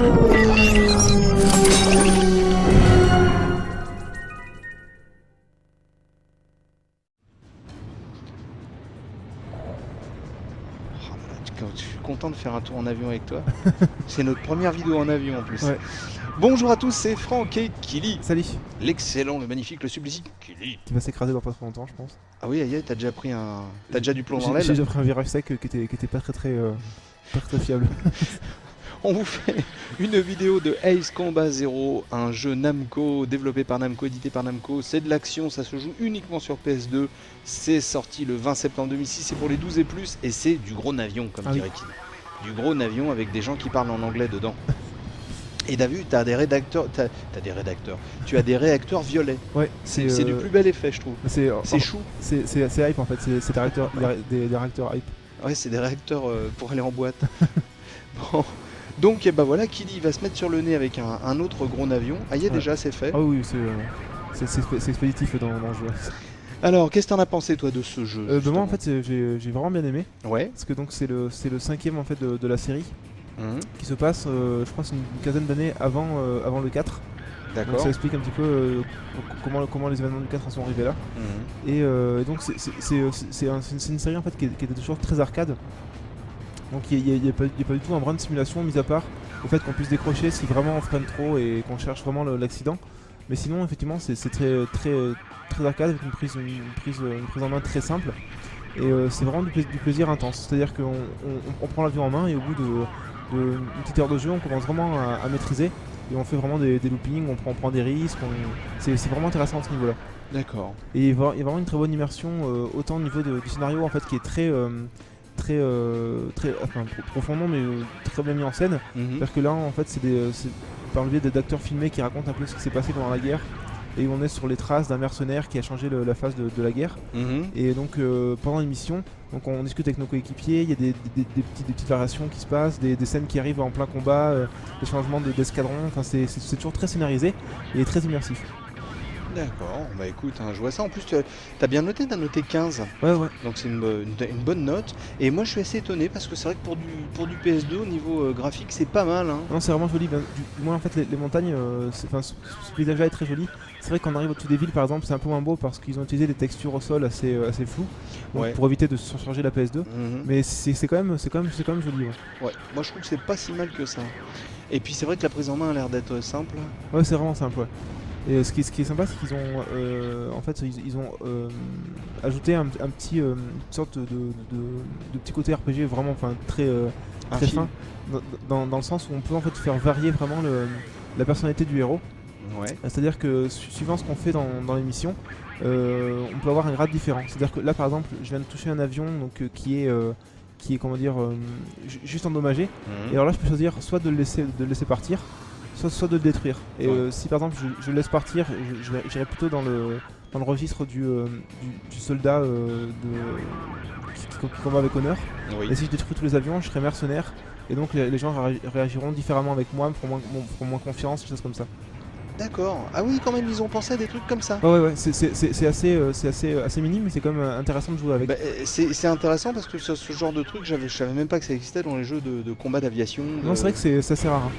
Je suis content de faire un tour en avion avec toi. C'est notre première vidéo en avion en plus. Ouais. Bonjour à tous, c'est Franck et Kili. Salut. L'excellent, le magnifique, le sublime Kili. Qui va s'écraser dans pas trop longtemps, je pense. Ah oui, aïe, t'as déjà pris un... T'as déjà du plomb dans l'aile. J'ai déjà pris un virage sec qui était pas très fiable. On vous fait une vidéo de Ace Combat Zero, un jeu Namco, développé par Namco, édité par Namco. C'est de l'action, ça se joue uniquement sur PS2. C'est sorti le 20 septembre 2006, c'est pour les 12 et plus, et c'est du gros navion, comme dirait Kili. Du gros navion avec des gens qui parlent en anglais dedans. Et t'as vu, t'as des rédacteurs, tu as des réacteurs violets. Ouais, c'est du plus bel effet, je trouve. C'est chou. C'est assez hype en fait, c'est des réacteurs hype. Ouais, c'est des réacteurs pour aller en boîte. Bon. Donc bah voilà, Kili va se mettre sur le nez avec un autre gros navion. Ah, y est déjà, c'est fait. Ah oui, c'est expéditif dans le jeu. Alors, qu'est-ce que t'en as pensé toi de ce jeu moi en fait j'ai vraiment bien aimé. Ouais. Parce que donc c'est le cinquième en fait de la série qui se passe, je crois, une quinzaine d'années avant le 4. D'accord. Donc ça explique un petit peu comment les événements du 4 en sont arrivés là. Et donc c'est une série en fait qui était toujours très arcade. Donc il n'y a pas du tout un brin de simulation, mis à part au fait qu'on puisse décrocher si vraiment on freine trop et qu'on cherche vraiment l'accident. Mais sinon effectivement c'est très arcade avec une prise en main très simple. Et c'est vraiment du plaisir intense. C'est-à-dire qu'on prend l'avion en main et au bout d'une petite heure de jeu on commence vraiment à maîtriser. Et on fait vraiment des loopings, on prend des risques, c'est vraiment intéressant à ce niveau-là. D'accord. Et il y a vraiment une très bonne immersion, autant au niveau du scénario en fait qui est très profondément mais très bien mis en scène. C'est-à-dire que là en fait c'est par le biais d'acteurs filmés qui racontent un peu ce qui s'est passé pendant la guerre. Et on est sur les traces d'un mercenaire qui a changé la phase de la guerre. Et donc pendant l'émission, donc on discute avec nos coéquipiers, il y a des petites variations qui se passent, des scènes qui arrivent en plein combat, des changements d'escadron, enfin c'est toujours très scénarisé et très immersif. D'accord, bah écoute, je vois ça. En plus, t'as bien noté, t'as noté 15. Ouais. Donc c'est une bonne note. Et moi je suis assez étonné parce que c'est vrai que pour du PS2, au niveau graphique, c'est pas mal. Hein. Non, c'est vraiment joli. Du moins, en fait, les montagnes, ce paysage-là est très joli. C'est vrai qu'on arrive au-dessus des villes, par exemple, c'est un peu moins beau parce qu'ils ont utilisé des textures au sol assez floues pour éviter de surcharger la PS2. Mais c'est quand même joli. Ouais, moi je trouve que c'est pas si mal que ça. Et puis c'est vrai que la prise en main a l'air d'être simple. Ouais, c'est vraiment simple, ouais. Et ce qui est sympa, c'est qu'ils ont en fait ils ont ajouté une sorte de petit côté RPG vraiment très fin dans le sens où on peut en fait faire varier vraiment la personnalité du héros. Ouais. C'est-à-dire que suivant ce qu'on fait dans les missions, on peut avoir un grade différent. C'est-à-dire que là par exemple, je viens de toucher un avion donc qui est comment dire juste endommagé. Et alors là je peux choisir soit de le laisser partir, soit de le détruire. Et si par exemple je le laisse partir, j'irai plutôt dans le registre du soldat qui combat avec honneur. Et si je détruis tous les avions, je serai mercenaire. Et donc les gens réagiront différemment avec moi, me feront moins confiance, des choses comme ça. D'accord. Ah oui, quand même, ils ont pensé à des trucs comme ça. Ouais, c'est assez minime, mais c'est quand même intéressant de jouer avec. Bah, c'est intéressant parce que ce genre de truc, je savais même pas que ça existait dans les jeux de combat d'aviation. Non, c'est vrai que c'est assez rare.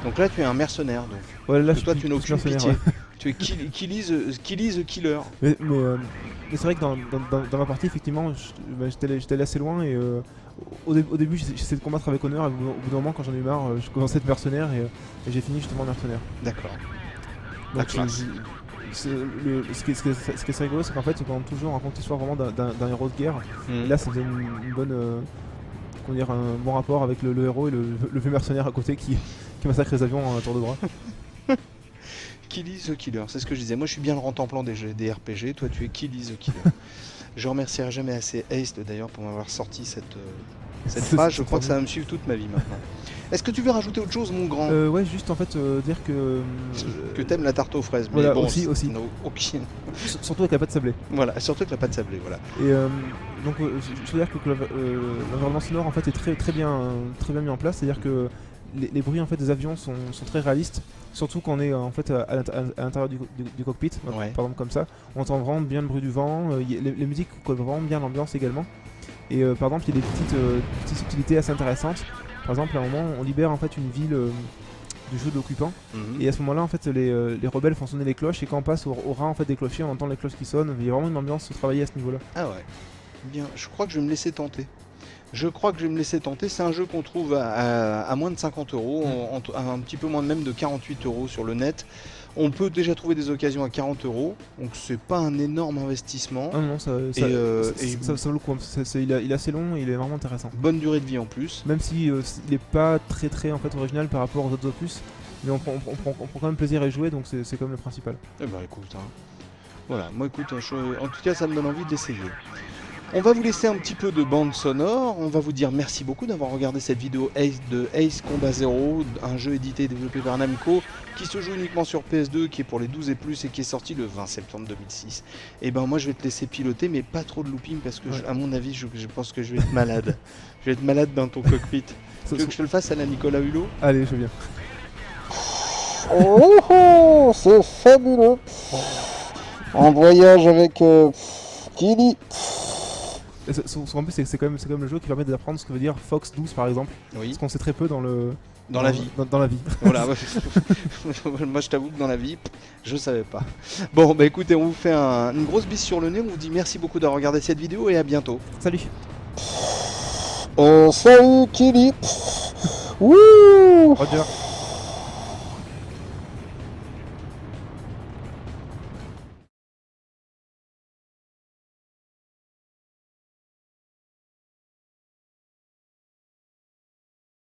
Donc là, tu es un mercenaire. Donc. Ouais, là, toi, tu n'as aucune pitié. Ouais. Tu es Kili the Killer. Mais c'est vrai que dans ma partie, effectivement, j'étais allé assez loin et au début, j'essayais de combattre avec honneur. Et au bout d'un moment, quand j'en ai eu marre, je commençais à être mercenaire et j'ai fini justement mercenaire. D'accord. Donc, ce qui est assez rigolo, c'est qu'en fait, on toujours raconte l'histoire vraiment d'un héros de guerre. Et là, ça faisait une bonne. Un bon rapport avec le héros et le vieux mercenaire à côté qui massacre les avions à tour de bras. Kili the Killer, c'est ce que je disais. Moi je suis bien le rentemplant des RPG, toi tu es Kili the Killer. Je remercierai jamais assez Ace d'ailleurs pour m'avoir sorti cette phrase, je crois que ça va me suivre toute ma vie maintenant. Est-ce que tu veux rajouter autre chose mon grand? Ouais, juste en fait dire que... que t'aimes la tarte aux fraises, mais voilà, bon, aussi. No, okay. Surtout avec la pâte sablée. Voilà, surtout avec la pâte sablée, voilà. Et donc je veux dire que l'environnement sonore en fait est très bien mis en place, c'est-à-dire que les bruits en fait des avions sont très réalistes, surtout quand on est en fait à l'intérieur du cockpit, par exemple comme ça, on entend vraiment bien le bruit du vent, les musiques collent vraiment bien l'ambiance également. Et par exemple il y a des petites subtilités assez intéressantes. Par exemple à un moment on libère en fait une ville du jeu d'occupants. Mhm. Et à ce moment-là, en fait, les rebelles font sonner les cloches, et quand on passe au rang en fait, des clochers, on entend les cloches qui sonnent. Il y a vraiment une ambiance travaillée à ce niveau-là. Ah ouais. Bien, je crois que je vais me laisser tenter. C'est un jeu qu'on trouve à moins de 50 euros, un petit peu moins même de 48 euros sur le net. On peut déjà trouver des occasions à 40 euros, donc c'est pas un énorme investissement. Ah non, ça vaut le coup. Il est assez long et il est vraiment intéressant. Bonne durée de vie en plus. Même si il n'est pas très en fait, original par rapport aux autres opus, mais on prend quand même plaisir à y jouer, donc c'est quand même le principal. Eh ben écoute, voilà, moi écoute, en tout cas ça me donne envie d'essayer. On va vous laisser un petit peu de bande sonore, on va vous dire merci beaucoup d'avoir regardé cette vidéo de Ace Combat Zero, un jeu édité et développé par Namco, qui se joue uniquement sur PS2, qui est pour les 12 et plus et qui est sorti le 20 septembre 2006. Et ben moi je vais te laisser piloter, mais pas trop de looping parce que à mon avis je pense que je vais être malade. Je vais être malade dans ton cockpit. Tu veux que je te le fasse à la Nicolas Hulot? Allez, je viens. Oh, c'est fabuleux. En voyage avec Kili. En plus, c'est quand même le jeu qui permet d'apprendre ce que veut dire Fox 12 par exemple. Oui. Parce qu'on sait très peu dans la vie. Dans la vie. Voilà, moi je t'avoue que dans la vie, je savais pas. Bon, bah écoutez, on vous fait une grosse bise sur le nez, on vous dit merci beaucoup d'avoir regardé cette vidéo et à bientôt. Salut. Salut Kili. Wouh. Roger.